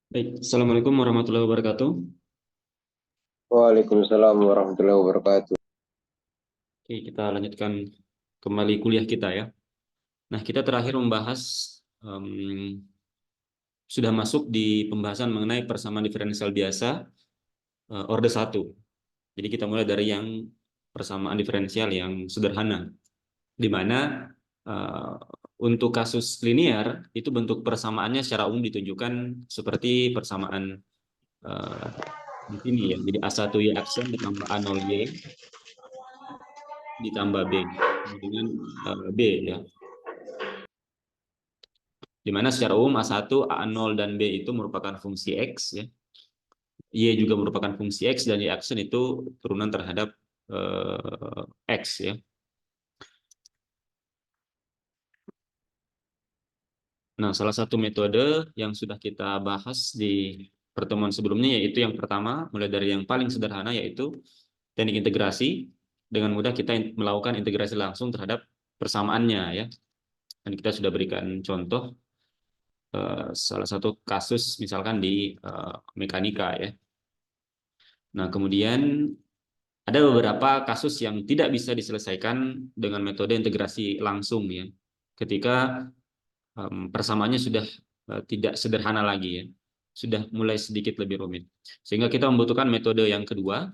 Baik, Assalamualaikum warahmatullahi wabarakatuh. Waalaikumsalam warahmatullahi wabarakatuh. Oke, kita lanjutkan kembali kuliah kita ya. Nah, kita terakhir membahas em, sudah masuk di pembahasan mengenai persamaan diferensial biasa orde satu. Jadi kita mulai dari yang persamaan diferensial yang sederhana, di mana eh, untuk kasus linear itu bentuk persamaannya secara umum ditunjukkan seperti persamaan eh, di sini ya. Jadi A1 Y aksen ditambah A0 Y ditambah B dengan B ya. Di mana secara umum A1, A0 dan B itu merupakan fungsi X ya. Y juga merupakan fungsi X dan Y aksen itu turunan terhadap X ya. Nah, salah satu metode yang sudah kita bahas di pertemuan sebelumnya yaitu yang pertama, mulai dari yang paling sederhana yaitu teknik integrasi. Dengan mudah kita melakukan integrasi langsung terhadap persamaannya ya. Dan kita sudah berikan contoh salah satu kasus misalkan di mekanika ya. Nah, kemudian ada beberapa kasus yang tidak bisa diselesaikan dengan metode integrasi langsung ya. Ketika persamaannya sudah tidak sederhana lagi ya. Sudah mulai sedikit lebih rumit. Sehingga kita membutuhkan metode yang kedua,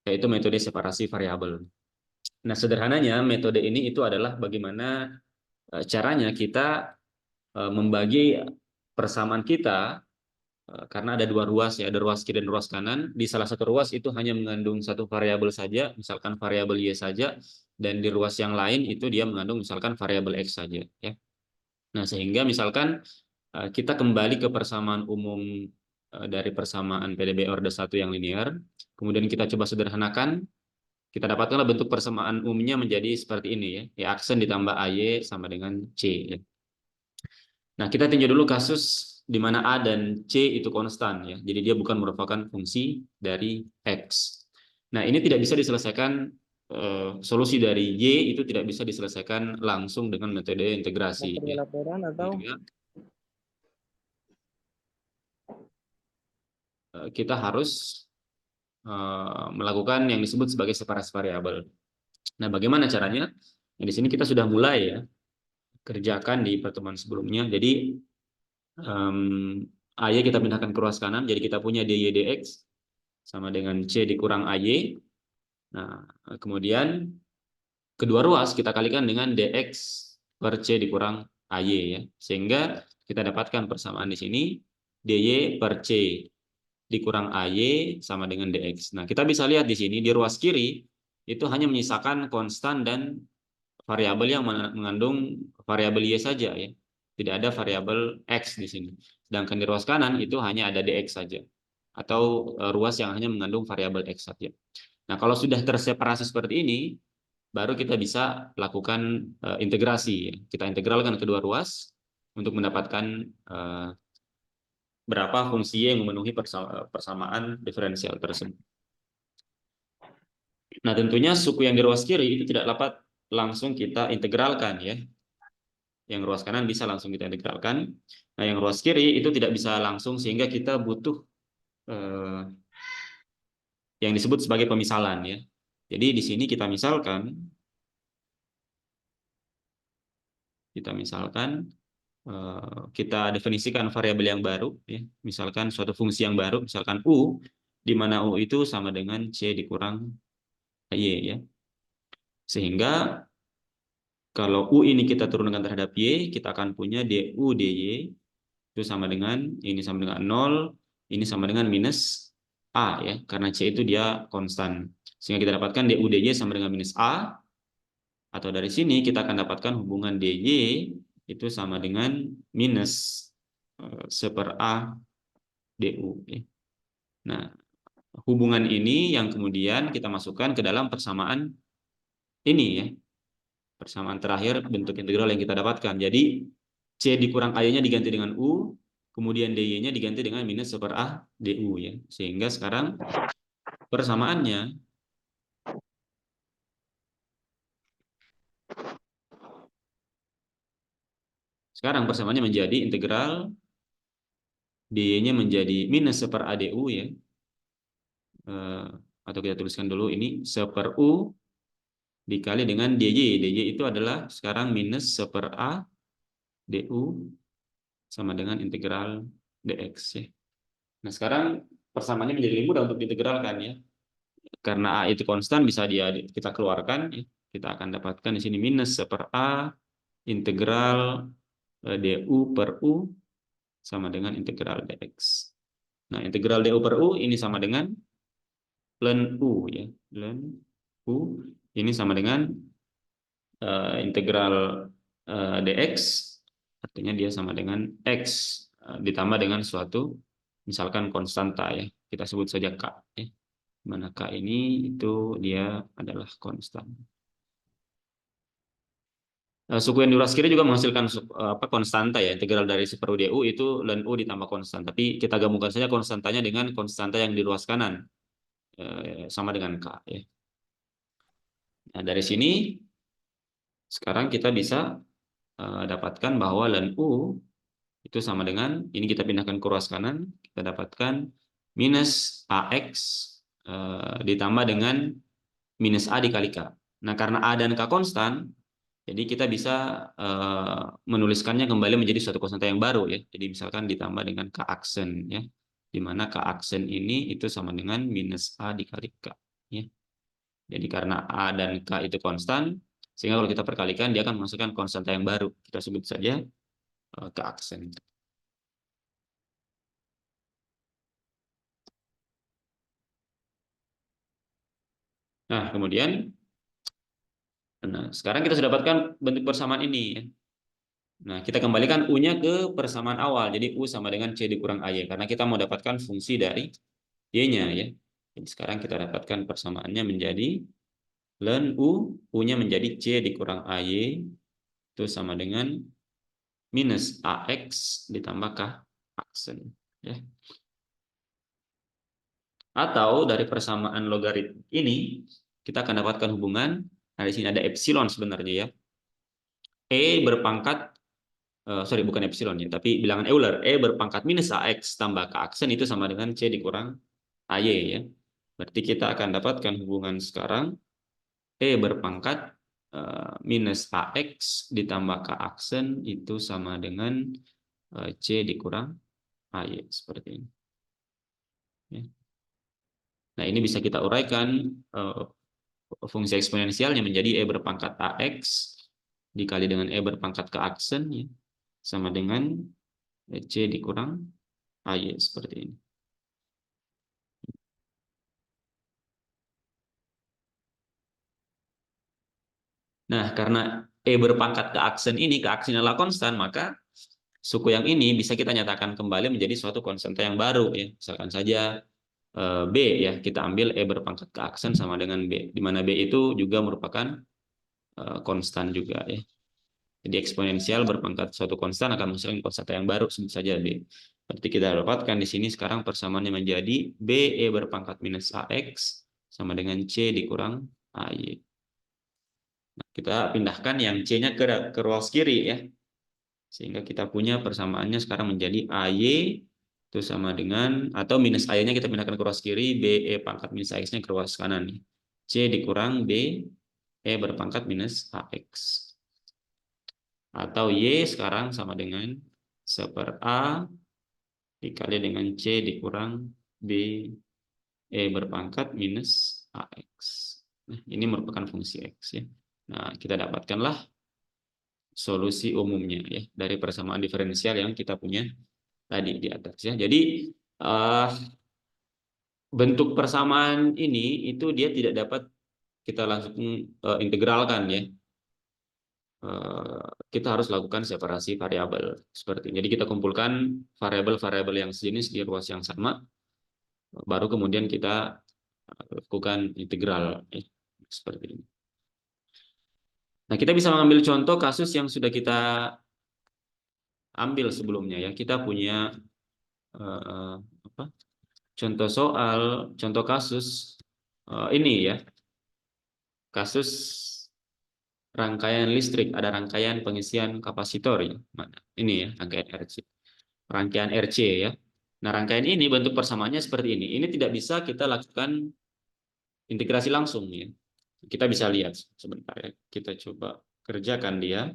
yaitu metode separasi variabel. Nah, sederhananya metode ini itu adalah bagaimana caranya kita membagi persamaan kita karena ada dua ruas ya, ada ruas kiri dan ruas kanan. Di salah satu ruas itu hanya mengandung satu variabel saja, misalkan variabel y saja, dan di ruas yang lain itu dia mengandung misalkan variabel x saja ya. Nah, sehingga misalkan kita kembali ke persamaan umum dari persamaan PDB orde satu yang linear, kemudian kita coba sederhanakan, kita dapatkanlah bentuk persamaan umumnya menjadi seperti ini ya. Y aksen ditambah AY sama dengan C ya. Nah, kita tinjau dulu kasus di mana A dan C itu konstan ya. Jadi dia bukan merupakan fungsi dari X. Nah, ini tidak bisa diselesaikan solusi dari Y itu tidak bisa diselesaikan langsung dengan metode integrasi Materi ya. laporan atau Sehingga kita harus melakukan yang disebut sebagai separasi variabel. Nah, bagaimana caranya? Nah, di sini kita sudah mulai ya kerjakan di pertemuan sebelumnya. Jadi AY kita pindahkan ke ruas kanan, jadi kita punya DY dx sama dengan C dikurang AY. Nah, kemudian kedua ruas kita kalikan dengan dx per C dikurang AY ya. Sehingga kita dapatkan persamaan di sini dy per C dikurang AY sama dengan dx. Nah, kita bisa lihat di sini di ruas kiri itu hanya menyisakan konstan dan variabel yang mengandung variabel y saja ya. Tidak ada variabel x di sini. Sedangkan di ruas kanan itu hanya ada dx saja atau ruas yang hanya mengandung variabel x saja. Nah, kalau sudah terseparasi seperti ini, baru kita bisa lakukan integrasi. Kita integralkan kedua ruas untuk mendapatkan berapa fungsi y yang memenuhi persamaan diferensial tersebut. Nah, tentunya suku yang di ruas kiri itu tidak dapat langsung kita integralkan ya. Yang ruas kanan bisa langsung kita integralkan. Nah, yang ruas kiri itu tidak bisa langsung sehingga kita butuh eh, yang disebut sebagai pemisalan ya. Jadi di sini kita misalkan kita definisikan variabel yang baru ya. Misalkan suatu fungsi yang baru, misalkan u di mana u itu sama dengan c dikurang y ya. Sehingga kalau u ini kita turunkan terhadap y, kita akan punya du dy itu sama dengan ini sama dengan 0, ini sama dengan minus A ya, karena C itu dia konstan. Sehingga kita dapatkan du dy sama dengan minus A, atau dari sini kita akan dapatkan hubungan dy itu sama dengan minus 1 A du. Ya. Nah, hubungan ini yang kemudian kita masukkan ke dalam persamaan ini ya, persamaan terakhir bentuk integral yang kita dapatkan. Jadi C dikurang A-nya diganti dengan U, kemudian dy-nya diganti dengan minus 1 A du ya. Sehingga sekarang persamaannya sekarang persamaannya menjadi integral dy-nya menjadi minus 1 A du ya. Atau kita tuliskan dulu ini 1 U dikali dengan dy. Dy itu adalah sekarang minus 1 A du sama dengan integral dx ya. Nah, sekarang persamaannya menjadi lebih mudah untuk diintegralkan ya. Karena A itu konstan bisa kita keluarkan ya. Kita akan dapatkan di sini minus 1 A integral du per u sama dengan integral dx. Nah, integral du per u ini sama dengan ln u ya. Ln u ini sama dengan integral dx, artinya dia sama dengan x ditambah dengan suatu misalkan konstanta ya. Kita sebut saja k ya. Mana k ini itu dia adalah konstan. Suku yang di sebelah kiri juga menghasilkan konstanta ya. Integral dari 1 du itu ln u ditambah konstan. Tapi kita gabungkan saja konstantanya dengan konstanta yang di ruas kanan. Sama dengan k ya. Nah, dari sini sekarang kita bisa dapatkan bahwa ln u itu sama dengan, ini kita pindahkan ke ruas kanan, kita dapatkan minus ax ditambah dengan minus a dikali k. Nah, karena a dan k konstan, jadi kita bisa menuliskannya kembali menjadi suatu konstanta yang baru ya. Jadi misalkan ditambah dengan k aksen ya, di mana k aksen ini itu sama dengan minus a dikali k ya. Jadi karena a dan k itu konstan, sehingga kalau kita perkalikan dia akan menghasilkan konstanta yang baru. Kita sebut saja k aksen. Nah, kemudian sekarang kita sudah dapatkan bentuk persamaan ini ya. Nah, kita kembalikan U-nya ke persamaan awal. Jadi U sama dengan C dikurang AY. Karena kita mau dapatkan fungsi dari Y-nya ya. Jadi sekarang kita dapatkan persamaannya menjadi ln U, U-nya menjadi C dikurang AY. Itu sama dengan minus AX ditambah K aksen. Ya. Atau dari persamaan logarit ini, kita akan dapatkan hubungan. Nah, di sini ada epsilon sebenarnya ya. E berpangkat bukan epsilon ya, tapi bilangan Euler. E berpangkat minus AX tambah K aksen itu sama dengan C dikurang AY ya. Berarti kita akan dapatkan hubungan sekarang E berpangkat minus AX ditambah K aksen itu sama dengan C dikurang AY seperti ini. Ya. Nah, ini bisa kita uraikan fungsi eksponensialnya menjadi E berpangkat AX dikali dengan E berpangkat K aksen ya, sama dengan C dikurang AY seperti ini. Nah, karena E berpangkat ke aksen ini, ke aksen adalah konstan, maka suku yang ini bisa kita nyatakan kembali menjadi suatu konstanta yang baru ya. Misalkan saja B ya, kita ambil E berpangkat ke aksen sama dengan B, di mana B itu juga merupakan konstan juga ya. Jadi eksponensial berpangkat suatu konstan akan menghasilkan konstanta yang baru, sebut saja B. Berarti kita dapatkan di sini sekarang persamaannya menjadi B E berpangkat minus AX sama dengan C dikurang AY. Nah, kita pindahkan yang C-nya ke ruas kiri ya. Sehingga kita punya persamaannya sekarang menjadi AY itu sama dengan, atau minus AY-nya kita pindahkan ke ruas kiri, BE pangkat minus AX-nya ke ruas kanan. C dikurang B, E berpangkat minus AX. Atau Y sekarang sama dengan 1/A dikali dengan C dikurang B, E berpangkat minus AX. Nah, ini merupakan fungsi X ya. Nah, kita dapatkanlah solusi umumnya ya dari persamaan diferensial yang kita punya tadi di atas ya. Jadi bentuk persamaan ini itu dia tidak dapat kita langsung integralkan ya. Kita harus lakukan separasi variabel seperti ini. Jadi kita kumpulkan variabel-variabel yang sejenis di ruas yang sama, baru kemudian kita lakukan integral ya, seperti ini. Nah, kita bisa mengambil contoh kasus yang sudah kita ambil sebelumnya ya. Kita punya contoh kasus ini ya, kasus rangkaian listrik, ada rangkaian pengisian kapasitor ya, mana ini ya rangkaian RC, rangkaian RC ya. Nah, rangkaian ini bentuk persamaannya seperti ini. Ini tidak bisa kita lakukan integrasi langsung ya. Kita bisa lihat sebentar ya. Kita coba kerjakan dia.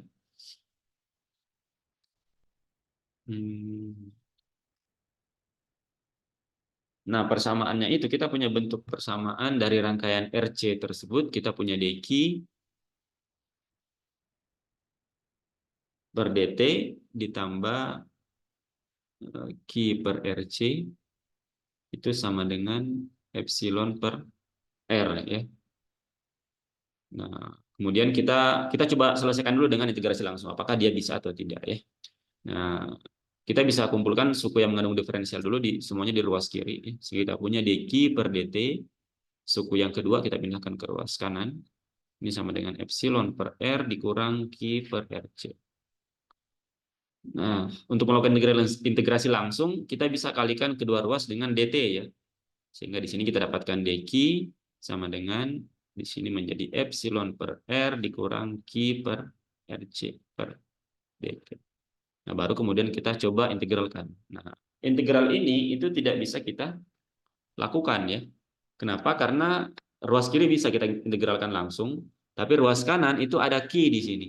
Hmm. Nah, persamaannya itu kita punya bentuk persamaan dari rangkaian RC tersebut. Kita punya DQ per DT ditambah Q per RC itu sama dengan epsilon per R ya. Nah, kemudian kita coba selesaikan dulu dengan integrasi langsung. Apakah dia bisa atau tidak ya. Nah, kita bisa kumpulkan suku yang mengandung diferensial dulu di semuanya di ruas kiri. Sehingga kita punya dq per dt, suku yang kedua kita pindahkan ke ruas kanan. Ini sama dengan epsilon per r dikurang q per rc. Nah, untuk melakukan integrasi langsung, kita bisa kalikan kedua ruas dengan dt ya. Sehingga di sini kita dapatkan dq sama dengan di sini menjadi epsilon per r dikurang q per rc per dt. Nah, baru kemudian kita coba integralkan. Nah, integral ini itu tidak bisa kita lakukan ya. Kenapa? Karena ruas kiri bisa kita integralkan langsung, tapi ruas kanan itu ada Q di sini.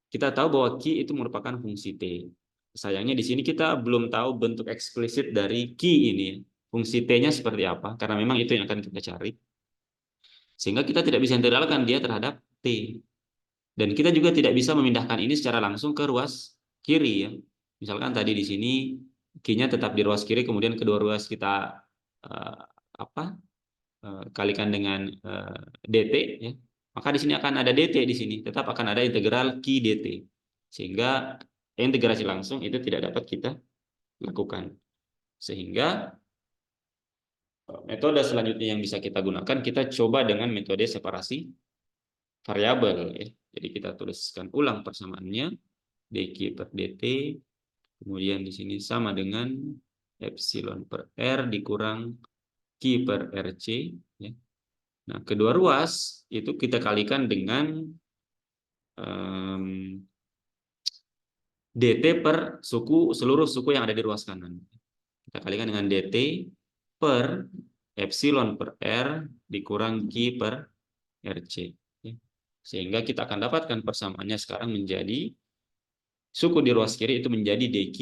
Kita tahu bahwa Q itu merupakan fungsi T. Sayangnya di sini kita belum tahu bentuk eksplisit dari Q ini. Fungsi T-nya seperti apa, karena memang itu yang akan kita cari. Sehingga kita tidak bisa integralkan dia terhadap T. Dan kita juga tidak bisa memindahkan ini secara langsung ke ruas kiri ya. Misalkan tadi di sini Q-nya tetap di ruas kiri, kemudian kedua ruas kita uh, apa kalikan dengan dt ya. Maka di sini akan ada dt di sini, tetap akan ada integral Q dt. Sehingga integrasi langsung itu tidak dapat kita lakukan. Sehingga metode selanjutnya yang bisa kita gunakan, kita coba dengan metode separasi variabel ya. Jadi kita tuliskan ulang persamaannya dq per dt, kemudian di sini sama dengan epsilon per r dikurang q per rc ya. Nah, kedua ruas itu kita kalikan dengan dt per seluruh suku yang ada di ruas kanan. Kita kalikan dengan dt per epsilon per r dikurang q per rc ya. Sehingga kita akan dapatkan persamaannya sekarang menjadi suku di ruas kiri itu menjadi dq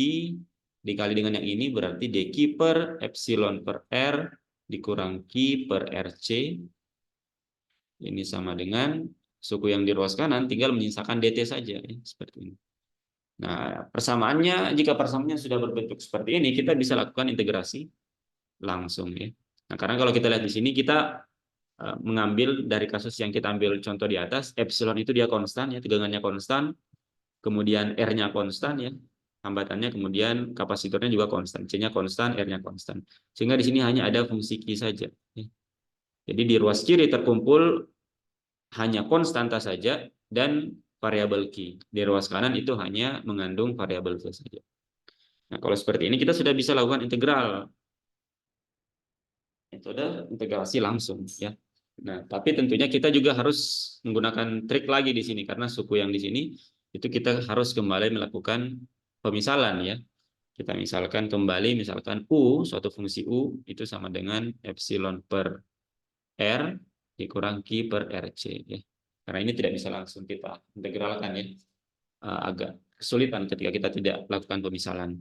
dikali dengan yang ini berarti dq per epsilon per r dikurang q per rc ini sama dengan suku yang di ruas kanan tinggal menyisakan dt saja ya, seperti ini. Nah, persamaannya jika persamaannya sudah berbentuk seperti ini kita bisa lakukan integrasi langsung ya. Nah, karena kalau kita lihat di sini kita mengambil dari kasus yang kita ambil contoh di atas, epsilon itu dia konstan ya, tegangannya konstan, kemudian R-nya konstan ya, hambatannya, kemudian kapasitornya juga konstan, C-nya konstan, R-nya konstan. Sehingga di sini hanya ada fungsi Q saja. Ya. Jadi di ruas kiri terkumpul hanya konstanta saja dan variabel Q. Di ruas kanan itu hanya mengandung variabel V saja. Nah, kalau seperti ini kita sudah bisa lakukan integral. Metode integrasi langsung ya. Nah, tapi tentunya kita juga harus menggunakan trik lagi di sini karena suku yang di sini itu kita harus kembali melakukan pemisalan ya. Kita misalkan kembali misalkan U, suatu fungsi U itu sama dengan epsilon per R dikurang Q per RC ya. Karena ini tidak bisa langsung kita integralkan ya. Agak kesulitan ketika kita tidak lakukan pemisalan.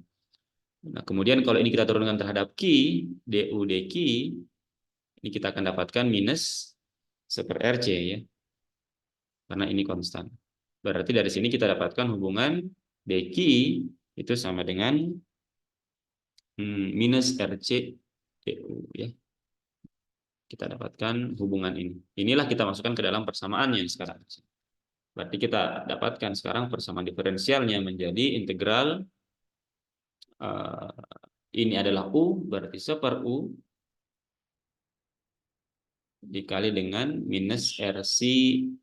Nah, kemudian kalau ini kita turunkan terhadap Q, du dq, ini kita akan dapatkan minus 1/RC ya. Karena ini konstan. Berarti dari sini kita dapatkan hubungan dq itu sama dengan minus RC du ya. Kita dapatkan hubungan ini. Inilah kita masukkan ke dalam persamaannya sekarang. Berarti kita dapatkan sekarang persamaan diferensialnya menjadi integral ini adalah U, berarti 1/U dikali dengan minus RC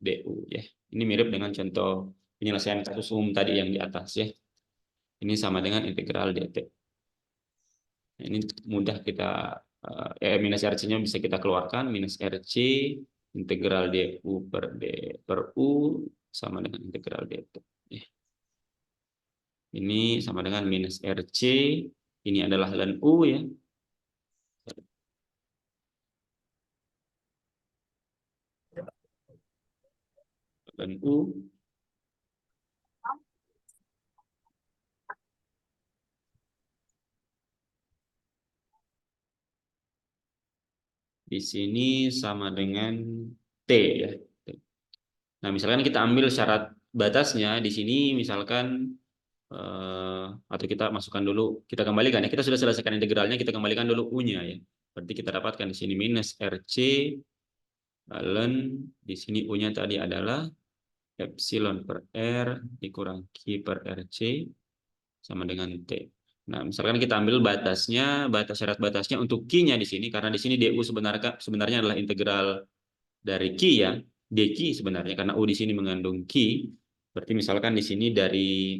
DU ya. Ini mirip dengan contoh penyelesaian kasus umum tadi yang di atas ya. Ini sama dengan integral dt. Ini mudah kita minus RC-nya bisa kita keluarkan, minus RC integral DU per U sama dengan integral dt. Ini sama dengan minus RC Ini adalah ln U ya. Ln U. Di sini sama dengan T ya. Nah, misalkan kita ambil syarat batasnya di sini misalkan atau kita masukkan dulu, kita kembalikan ya. Kita sudah selesaikan integralnya, kita kembalikan dulu U-nya ya. Berarti kita dapatkan di sini minus RC ln di sini U-nya tadi adalah epsilon per R dikurang Q per RC sama dengan T. Nah, misalkan kita ambil batasnya, syarat batasnya untuk Q-nya di sini, karena di sini DU sebenarnya adalah integral dari Q ya, dQ sebenarnya, karena U di sini mengandung Q. Berarti misalkan di sini dari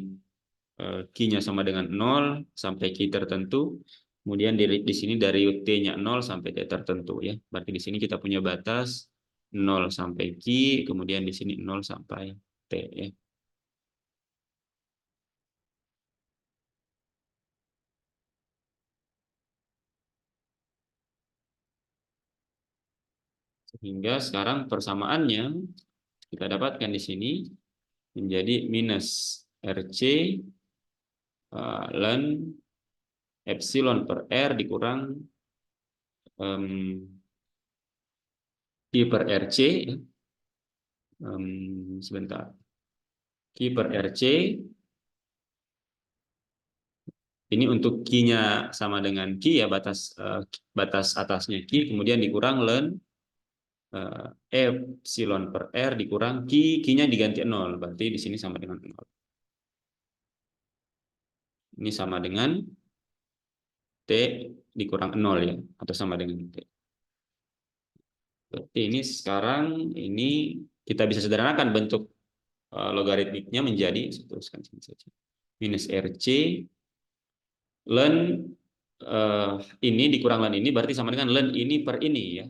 Q-nya sama dengan 0 sampai Q tertentu, kemudian di sini dari T-nya 0 sampai T tertentu ya. Berarti di sini kita punya batas 0 sampai Q, kemudian di sini 0 sampai T ya. Sehingga sekarang persamaannya kita dapatkan di sini menjadi minus RC ln epsilon per R dikurang Q per RC ya. Sebentar. Q per RC ini untuk Q-nya sama dengan Q ya, batas atasnya Q, kemudian dikurang ln epsilon per R dikurang Q-nya diganti 0, berarti di sini sama dengan 0. Ini sama dengan T dikurang 0 ya, atau sama dengan T. Berarti ini sekarang ini kita bisa sederhanakan bentuk logaritmiknya menjadi, teruskan sini saja, minus RC ln ini dikurang ln ini berarti sama dengan ln ini per ini ya.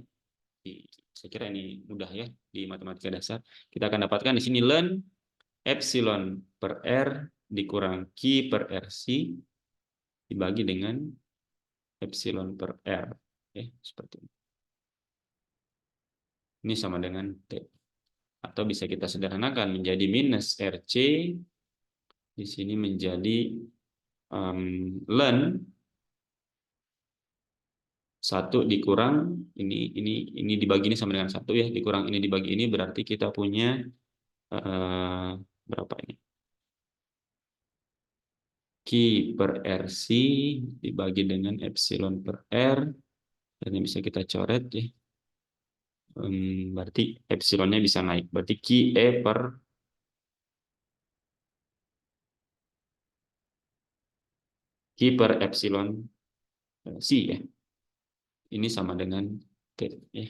Saya kira ini mudah ya di matematika dasar. Kita akan dapatkan di sini ln epsilon per R dikurang Q per RC dibagi dengan epsilon per R. Seperti ini. Ini sama dengan T. Atau bisa kita sederhanakan menjadi minus RC di sini menjadi ln 1 dikurang ini dibagi ini sama dengan 1 ya, dikurang ini dibagi ini berarti kita punya berapa ini? Q per RC dibagi dengan epsilon per R, dan ini bisa kita coret ya. Berarti epsilonnya bisa naik, berarti QE per Q per epsilon C ya. Ini sama dengan T ya.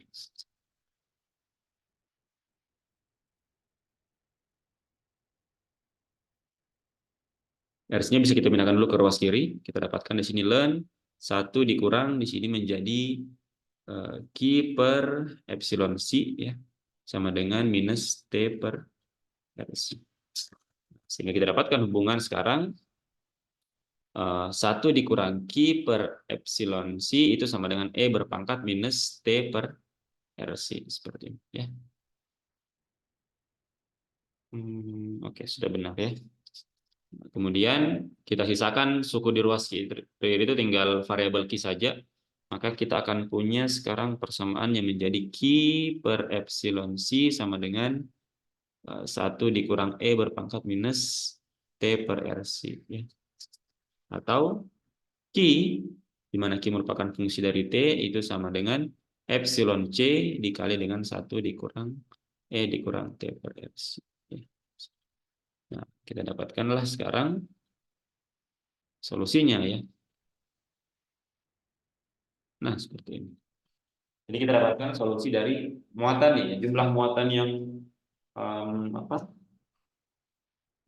RC-nya bisa kita pindahkan dulu ke ruas kiri. Kita dapatkan di sini ln 1 dikurang di sini menjadi Q per epsilon C ya, sama dengan minus T per RC. Sehingga kita dapatkan hubungan sekarang 1 dikurang Q per epsilon C itu sama dengan E berpangkat minus T per RC. Seperti ini ya. Oke, sudah benar ya. Kemudian kita sisakan suku di ruas Q itu tinggal variabel Q saja. Maka kita akan punya sekarang persamaan yang menjadi Q per epsilon C sama dengan 1 dikurang E berpangkat minus T per RC. Ya. Atau Q, di mana Q merupakan fungsi dari T, itu sama dengan epsilon C dikali dengan 1 dikurang E dikurang T per RC. Ya. Nah, kita dapatkanlah sekarang solusinya ya. Nah, seperti ini. Jadi kita dapatkan solusi dari muatan nih, jumlah muatan yang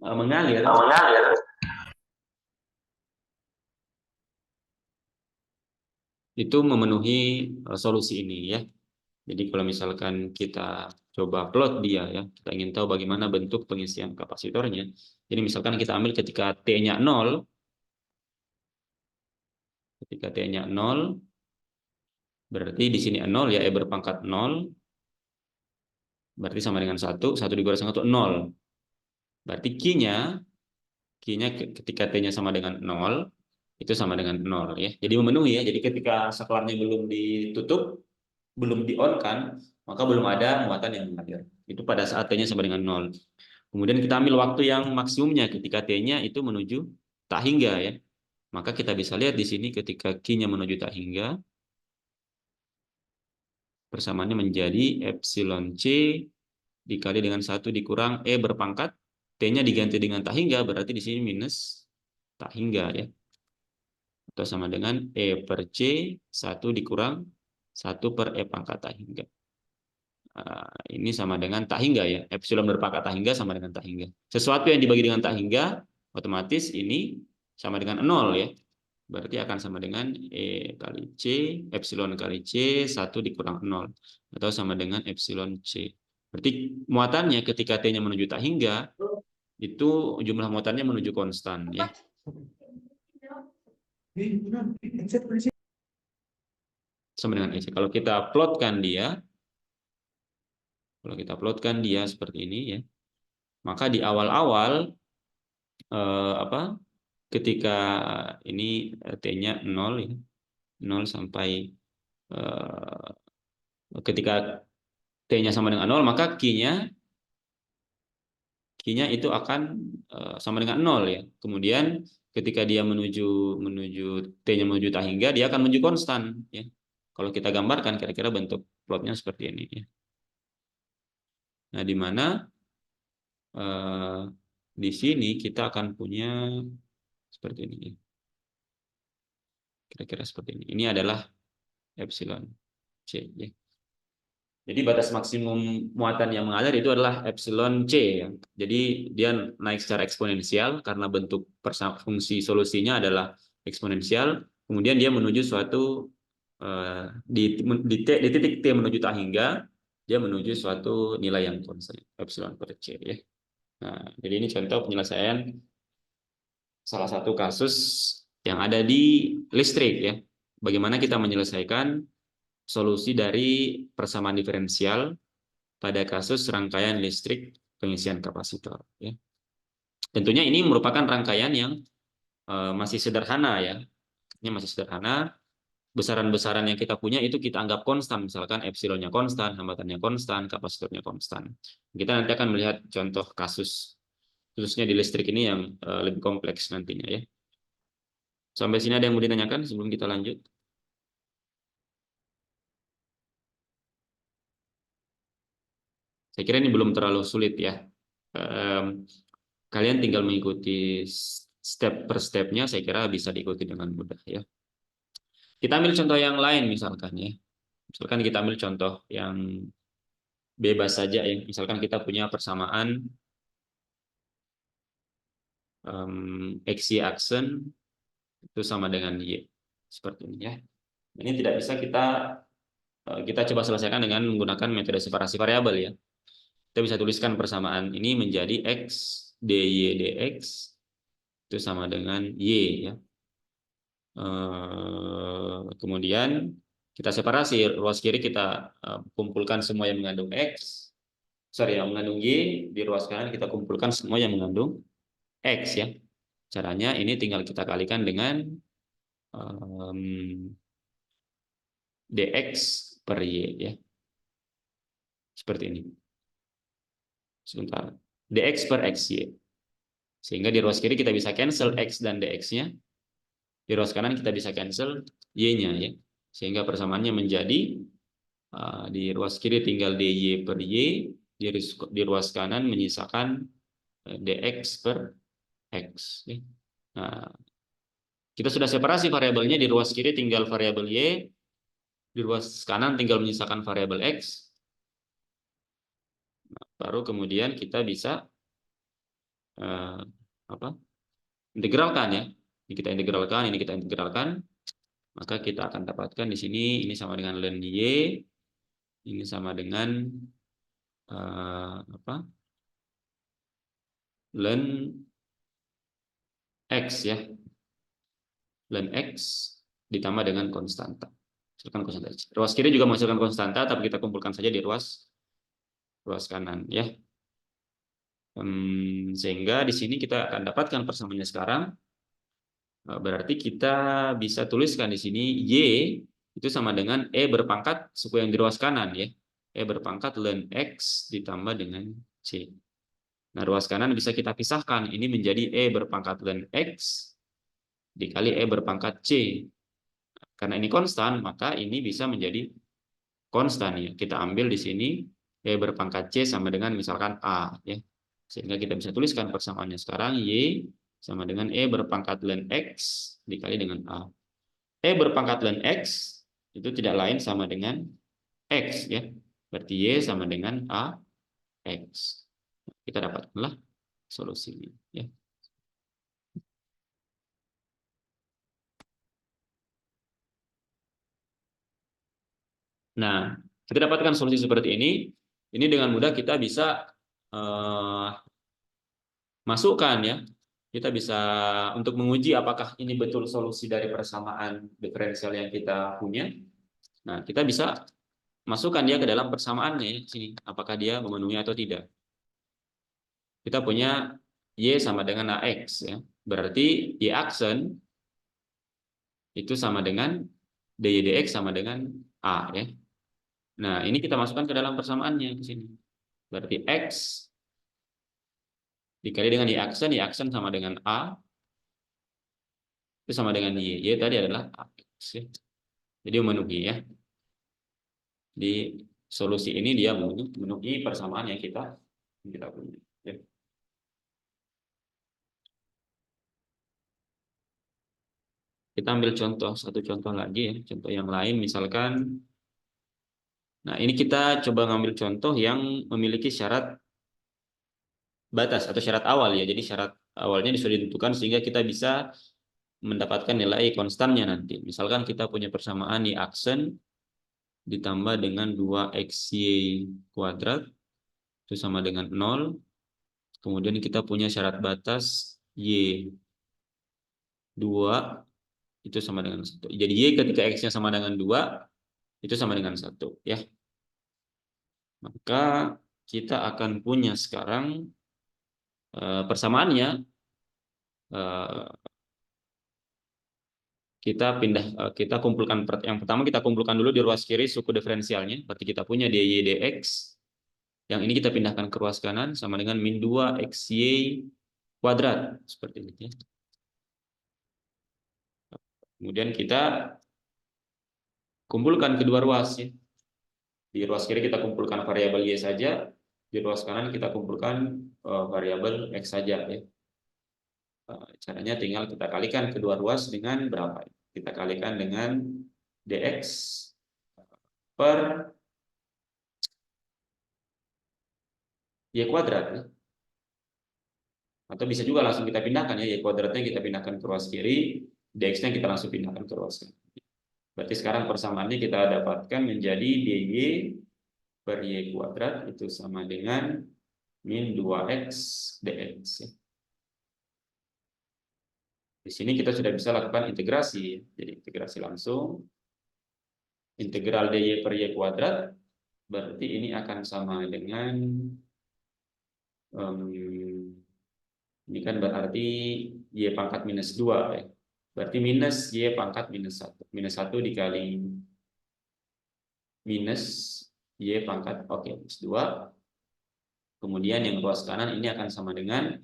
mengalir itu memenuhi solusi ini ya. Jadi kalau misalkan kita coba plot dia ya, kita ingin tahu bagaimana bentuk pengisian kapasitornya. Jadi misalkan kita ambil ketika T-nya 0, Ketika T-nya 0, berarti di sini 0 ya, E berpangkat 0, berarti sama dengan 1, 1 dikurangi 1, 0. Berarti Q-nya ketika T-nya sama dengan 0, itu sama dengan 0 ya. Jadi memenuhi ya. Jadi ketika saklarnya belum ditutup, belum di-on kan, maka belum ada muatan yang mengalir. Itu pada saat T-nya sama dengan 0. Kemudian kita ambil waktu yang maksimumnya ketika T-nya itu menuju tak hingga ya. Maka kita bisa lihat di sini ketika Q-nya menuju tak hingga, persamaannya menjadi epsilon C dikali dengan 1 dikurang E berpangkat, T-nya diganti dengan tak hingga, berarti di sini minus tak hingga ya. Atau sama dengan E per C 1 dikurang 1 per E pangkat tak hingga. Ini sama dengan tak hingga ya. Epsilon berpangkat tak hingga sama dengan tak hingga. Sesuatu yang dibagi dengan tak hingga, otomatis ini sama dengan 0 ya. Berarti akan sama dengan E kali C, epsilon kali C, 1 dikurang 0. Atau sama dengan epsilon C. Berarti muatannya ketika T-nya menuju tak hingga, itu jumlah muatannya menuju konstan ya. Sama dengan EC. Kalau kita plotkan dia seperti ini ya, maka di awal-awal ketika ini T-nya 0 ya, 0 sampai ketika T-nya sama dengan 0, maka Q-nya itu akan sama dengan 0 ya. Kemudian ketika dia menuju T-nya menuju tak hingga, dia akan menuju konstan ya. Kalau kita gambarkan kira-kira bentuk plotnya seperti ini ya. Nah, di mana di sini kita akan punya seperti ini ya. Kira-kira seperti ini. Ini adalah epsilon C ya. Jadi batas maksimum muatan yang mengalir itu adalah epsilon C ya. Jadi dia naik secara eksponensial karena bentuk fungsi solusinya adalah eksponensial. Kemudian dia menuju suatu di titik T menuju tak hingga, dia menuju suatu nilai yang konstan epsilon per C ya. Nah, jadi ini contoh penyelesaian salah satu kasus yang ada di listrik ya. Bagaimana kita menyelesaikan solusi dari persamaan diferensial pada kasus rangkaian listrik pengisian kapasitor. Ya. Tentunya ini merupakan rangkaian yang masih sederhana ya. Ini masih sederhana. Besaran-besaran yang kita punya itu kita anggap konstan. Misalkan epsilonnya konstan, hambatannya konstan, kapasitornya konstan. Kita nanti akan melihat contoh kasus khususnya di listrik ini yang lebih kompleks nantinya ya. Sampai sini ada yang mau ditanyakan sebelum kita lanjut? Saya kira ini belum terlalu sulit ya. Kalian tinggal mengikuti step per stepnya, saya kira bisa diikuti dengan mudah ya. Kita ambil contoh yang lain misalkan ya. Misalkan kita ambil contoh yang bebas saja ya. Misalkan kita punya persamaan X, Y aksen itu sama dengan Y. Seperti ini ya. Ini tidak bisa kita coba selesaikan dengan menggunakan metode separasi variabel ya. Kita bisa tuliskan persamaan ini menjadi X dy dx itu sama dengan Y ya. Kemudian kita separasi, ruas kiri kita kumpulkan semua yang mengandung X, yang mengandung Y, di ruas kanan kita kumpulkan semua yang mengandung X ya. Caranya ini tinggal kita kalikan dengan dx per Y ya. Seperti ini. Sebentar. Dx per XY. Sehingga di ruas kiri kita bisa cancel X dan dx-nya. Di ruas kanan kita bisa cancel Y-nya ya. Sehingga persamaannya menjadi di ruas kiri tinggal dy per y, di ruas kanan menyisakan dx per x. Nah, kita sudah separasi variabelnya, di ruas kiri tinggal variabel y, di ruas kanan tinggal menyisakan variabel x. Nah, baru kemudian kita bisa integralkan ya. Ini kita integralkan, maka kita akan dapatkan di sini ini sama dengan ln y, ini sama dengan ln x ya, ln x ditambah dengan konstanta. Hasilkan konstanta. Ruas kiri juga menghasilkan konstanta, tapi kita kumpulkan saja di ruas kanan ya. Sehingga di sini kita akan dapatkan persamaannya sekarang. Berarti kita bisa tuliskan di sini Y itu sama dengan E berpangkat suku yang di ruas kanan ya. E berpangkat ln X ditambah dengan C. Nah, ruas kanan bisa kita pisahkan. Ini menjadi E berpangkat ln X dikali E berpangkat C. Karena ini konstan, maka ini bisa menjadi konstan ya. Kita ambil di sini E berpangkat C sama dengan misalkan A ya. Sehingga kita bisa tuliskan persamaannya sekarang Y sama dengan E berpangkat ln X dikali dengan A. E berpangkat ln X itu tidak lain sama dengan X ya. Berarti Y sama dengan A X. Kita dapatkanlah solusinya ya. Nah, kita dapatkan solusi seperti ini. Ini dengan mudah kita bisa masukkan ya. Kita bisa untuk menguji apakah ini betul solusi dari persamaan diferensial yang kita punya. Nah, kita bisa masukkan dia ke dalam persamaannya ya, sini. Apakah dia memenuhi atau tidak. Kita punya Y sama dengan AX ya. Berarti Y aksen itu sama dengan DY dx sama dengan A ya. Nah, ini kita masukkan ke dalam persamaannya di sini. Berarti X dikali dengan Y aksen sama dengan A, itu sama dengan Y. Y tadi adalah AX. Ya. Jadi memenuhi ya. Di solusi ini dia memenuhi persamaan yang kita punya. Ya. Kita ambil satu contoh lagi ya. Contoh yang lain misalkan, nah ini kita coba ngambil contoh yang memiliki syarat batas atau syarat awal ya. Jadi syarat awalnya sudah ditentukan sehingga kita bisa mendapatkan nilai konstannya nanti. Misalkan kita punya persamaan Y aksen ditambah dengan 2XY kuadrat itu sama dengan 0. Kemudian kita punya syarat batas Y 2 itu sama dengan 1. Jadi Y ketika X-nya sama dengan 2 itu sama dengan 1 ya. Maka kita akan punya sekarang persamaannya kita kumpulkan yang pertama kita kumpulkan dulu di ruas kiri suku diferensialnya. Berarti kita punya dy dx. Yang ini kita pindahkan ke ruas kanan sama dengan min 2xy kuadrat seperti ini ya. Kemudian kita kumpulkan kedua ruas ya. Di ruas kiri kita kumpulkan variabel y saja, di ruas kanan kita kumpulkan variabel x saja ya. Caranya tinggal kita kalikan kedua ruas dengan berapa? Kita kalikan dengan dx per y kuadrat ya. Atau bisa juga langsung kita pindahkan ya, y kuadratnya kita pindahkan ke ruas kiri, dx-nya kita langsung pindahkan ke ruas kanan. Berarti sekarang persamaannya kita dapatkan menjadi dy per y kuadrat itu sama dengan min 2x dx ya. Di sini kita sudah bisa lakukan integrasi. Jadi integrasi langsung. Integral dy per y kuadrat berarti ini akan sama dengan ini kan berarti y pangkat minus 2 ya. Berarti minus y pangkat minus 1. Minus 1 dikali minus y pangkat minus 2. Kemudian yang ruas kanan ini akan sama dengan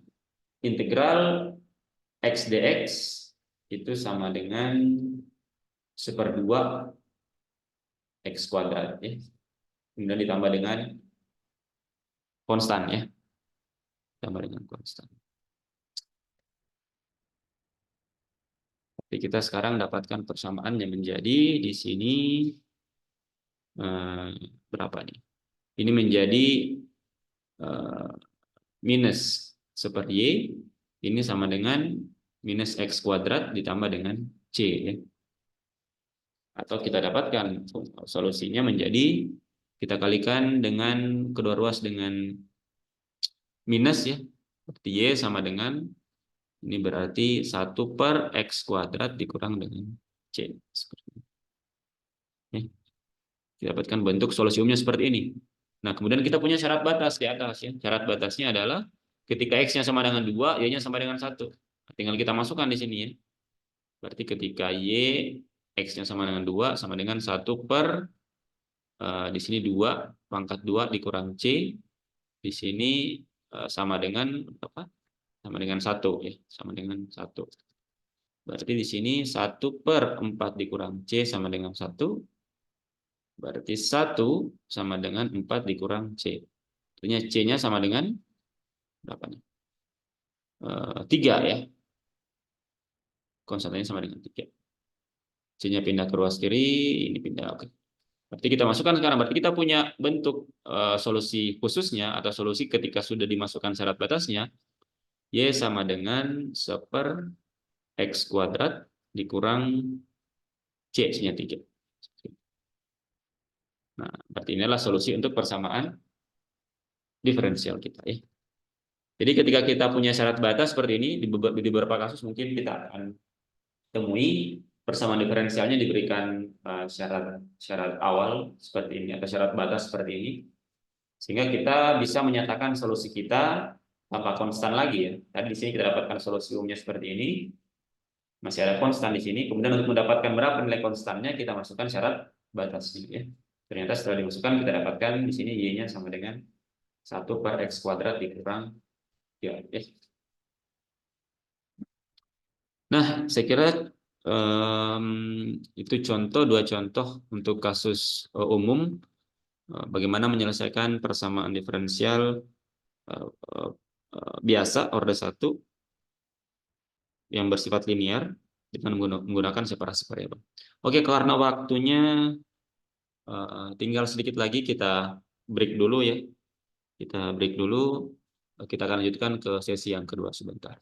integral x dx itu sama dengan 1/2 x kuadrat ya. Kemudian ditambah dengan konstan ya. Ditambah dengan konstan. Jadi kita sekarang dapatkan persamaan yang menjadi di sini berapa nih? Ini menjadi minus 1/y, ini sama dengan minus x kuadrat ditambah dengan c ya. Atau kita dapatkan solusinya menjadi kita kalikan dengan kedua ruas dengan minus ya. Berarti y sama dengan ini berarti 1/x kuadrat dikurang dengan C. Seperti ini. Ya. Kita dapatkan bentuk solusi umumnya seperti ini. Nah, kemudian kita punya syarat batas di atas ya. Syarat batasnya adalah ketika X-nya sama dengan 2, Y-nya sama dengan 1. Tinggal kita masukkan di sini ya. Berarti ketika Y X-nya sama dengan 2 sama dengan 1 per di sini 2 pangkat 2 dikurang C. Di sini sama dengan apa? Sama dengan 1 ya, sama dengan 1. Berarti di sini 1 per 4 dikurang C sama dengan 1. Berarti 1 sama dengan 4 dikurang C. Artinya C-nya sama dengan berapa nih? 3 ya. Konstantanya sama dengan 3. C-nya pindah ke ruas kiri, ini pindah. Oke. Berarti kita masukkan sekarang. Berarti kita punya bentuk solusi khususnya atau solusi ketika sudah dimasukkan syarat batasnya. Y sama dengan 1/, X kuadrat dikurang C-nya 3. Nah, berarti inilah solusi untuk persamaan diferensial kita ya. Jadi ketika kita punya syarat batas seperti ini, di beberapa kasus mungkin kita akan temui persamaan diferensialnya diberikan syarat awal seperti ini atau syarat batas seperti ini, sehingga kita bisa menyatakan solusi kita tanpa konstan lagi ya. Tadi di sini kita dapatkan solusi umumnya seperti ini, masih ada konstan di sini. Kemudian untuk mendapatkan berapa nilai konstannya kita masukkan syarat batasnya ya. Ternyata setelah dimasukkan kita dapatkan di sini Y-nya sama dengan 1 per X kuadrat dikurang 3 ya. Nah, saya kira itu dua contoh untuk kasus umum bagaimana menyelesaikan persamaan diferensial biasa order 1 yang bersifat linear dengan menggunakan separasi variabel. Oke, karena waktunya tinggal sedikit lagi, kita break dulu ya. Kita break dulu. Kita akan lanjutkan ke sesi yang kedua sebentar.